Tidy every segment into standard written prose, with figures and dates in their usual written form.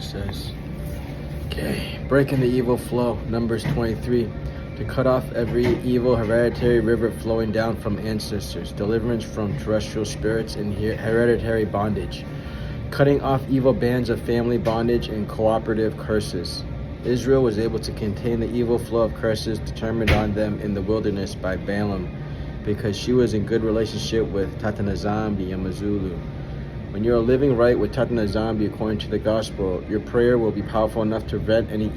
says. Okay, breaking the evil flow, Numbers 23. To cut off every evil hereditary river flowing down from ancestors, deliverance from terrestrial spirits and hereditary bondage, cutting off evil bands of family bondage and cooperative curses. Israel was able to contain the evil flow of curses determined on them in the wilderness by Balaam, because she was in good relationship with Tatanazambi Yamazulu. When you are living right with Tatanazambi according to the gospel, your prayer will be powerful enough to prevent any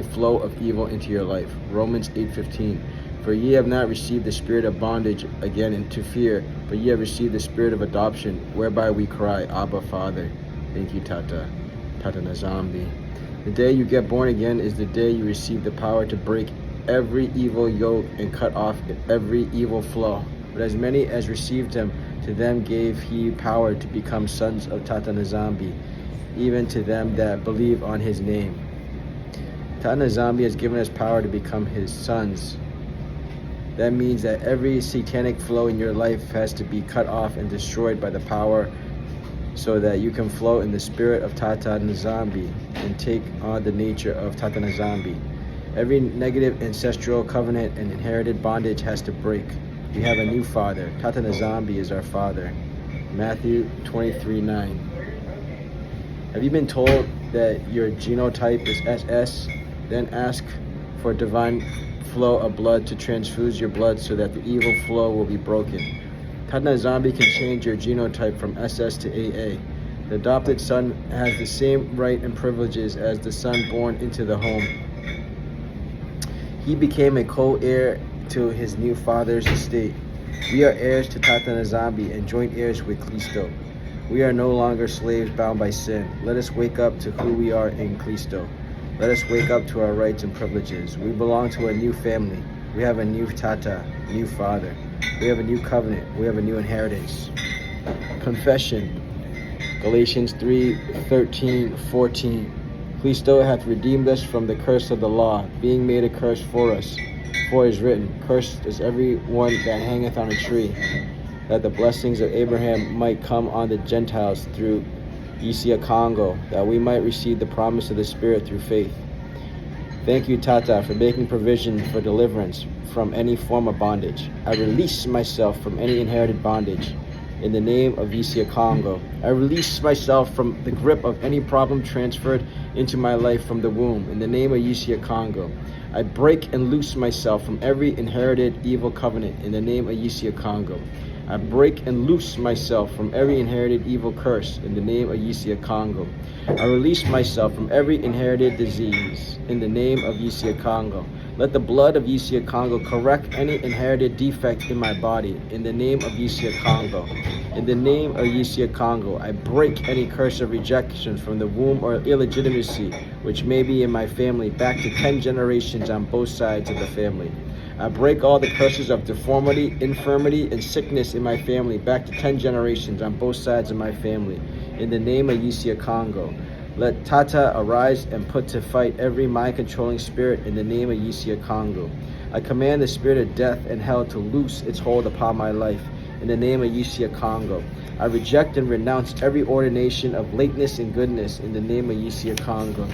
flow of evil into your life. Romans 8:15. For ye have not received the spirit of bondage again into fear, but ye have received the spirit of adoption, whereby we cry, Abba, Father. Thank you, Tata Nazambi. The day you get born again is the day you receive the power to break every evil yoke and cut off every evil flow. But as many as received him, to them gave he power to become sons of Tata Nazambi, even to them that believe on his name. Tata Nazambi has given us power to become his sons. That means that every satanic flow in your life has to be cut off and destroyed by the power, so that you can flow in the spirit of Tata Nazambi and take on the nature of Tata Nazambi. Every negative ancestral covenant and inherited bondage has to break. We have a new father. Tata Nazambi is our father. Matthew 23:9. Have you been told that your genotype is SS? Then ask for a divine flow of blood to transfuse your blood so that the evil flow will be broken. Tata Nazambi can change your genotype from SS to AA. The adopted son has the same right and privileges as the son born into the home. He became a co-heir to his new father's estate. We are heirs to Tata Nazambi and joint heirs with Cristo. We are no longer slaves bound by sin. Let us wake up to who we are in Cristo. Let us wake up to our rights and privileges. We belong to a new family. We have a new Tata, new father. We have a new covenant. We have a new inheritance. Confession. Galatians 3:13-14. Cristo hath redeemed us from the curse of the law, being made a curse for us. For it is written, Cursed is every one that hangeth on a tree, that the blessings of Abraham might come on the Gentiles through Yissa Yah Kongo, that we might receive the promise of the Spirit through faith. Thank you, Tata, for making provision for deliverance from any form of bondage. I release myself from any inherited bondage. In the name of Yissa Yah Kongo, I release myself from the grip of any problem transferred into my life from the womb. In the name of Yissa Yah Kongo, I break and loose myself from every inherited evil covenant. In the name of Yissa Yah Kongo, I break and loose myself from every inherited evil curse. In the name of Yissa Yah Kongo, I release myself from every inherited disease. In the name of Yissa Yah Kongo, let the blood of Yissa Yah Kongo correct any inherited defect in my body. In the name of Yissa Yah Kongo. In the name of Yissa Yah Kongo, I break any curse of rejection from the womb or illegitimacy which may be in my family back to 10 generations on both sides of the family. I break all the curses of deformity, infirmity, and sickness in my family back to 10 generations on both sides of my family. In the name of Yissa Yah Kongo, let Tata arise and put to fight every mind-controlling spirit in the name of Yissa Yah Kongo. I command the spirit of death and hell to loose its hold upon my life. In the name of Yissa Yah Kongo, I reject and renounce every ordination of lateness and goodness in the name of Yissa Yah Kongo.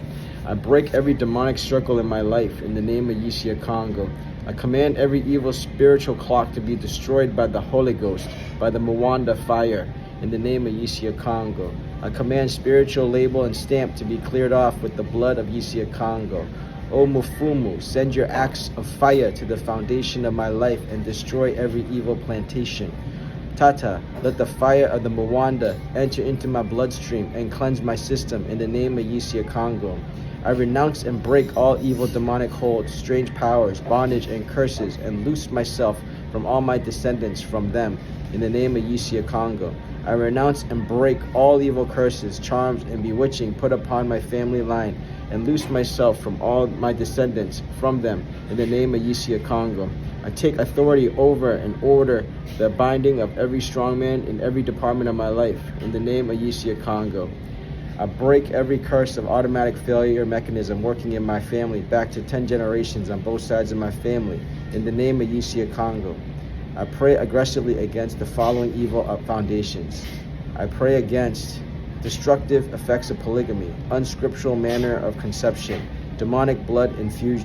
I break every demonic circle in my life in the name of Yissa Yah Kongo. I command every evil spiritual clock to be destroyed by the Holy Ghost, by the Mwanda fire, in the name of Yissa Yah Kongo. I command spiritual label and stamp to be cleared off with the blood of Yissa Yah Kongo. O Mufumu, send your axe of fire to the foundation of my life and destroy every evil plantation. Tata, let the fire of the Mwanda enter into my bloodstream and cleanse my system in the name of Yissa Yah Kongo. I renounce and break all evil demonic holds, strange powers, bondage, and curses, and loose myself from all my descendants from them in the name of Yissa Yah Kongo. I renounce and break all evil curses, charms, and bewitching put upon my family line, and loose myself from all my descendants from them in the name of Yissa Yah Kongo. I take authority over and order the binding of every strong man in every department of my life in the name of Yissa Yah Kongo. I break every curse of automatic failure mechanism working in my family back to 10 generations on both sides of my family in the name of Yissa Yah Kongo. I pray aggressively against the following evil foundations. I pray against destructive effects of polygamy, unscriptural manner of conception, demonic blood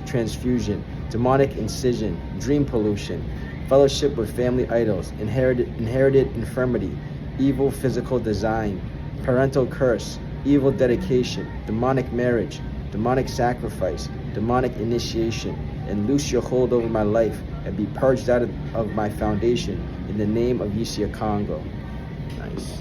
transfusion, demonic incision, dream pollution, fellowship with family idols, inherited infirmity, evil physical design, parental curse, evil dedication, demonic marriage, demonic sacrifice, demonic initiation, and loose your hold over my life and be purged out of my foundation in the name of Yissa Yah Kongo. Nice.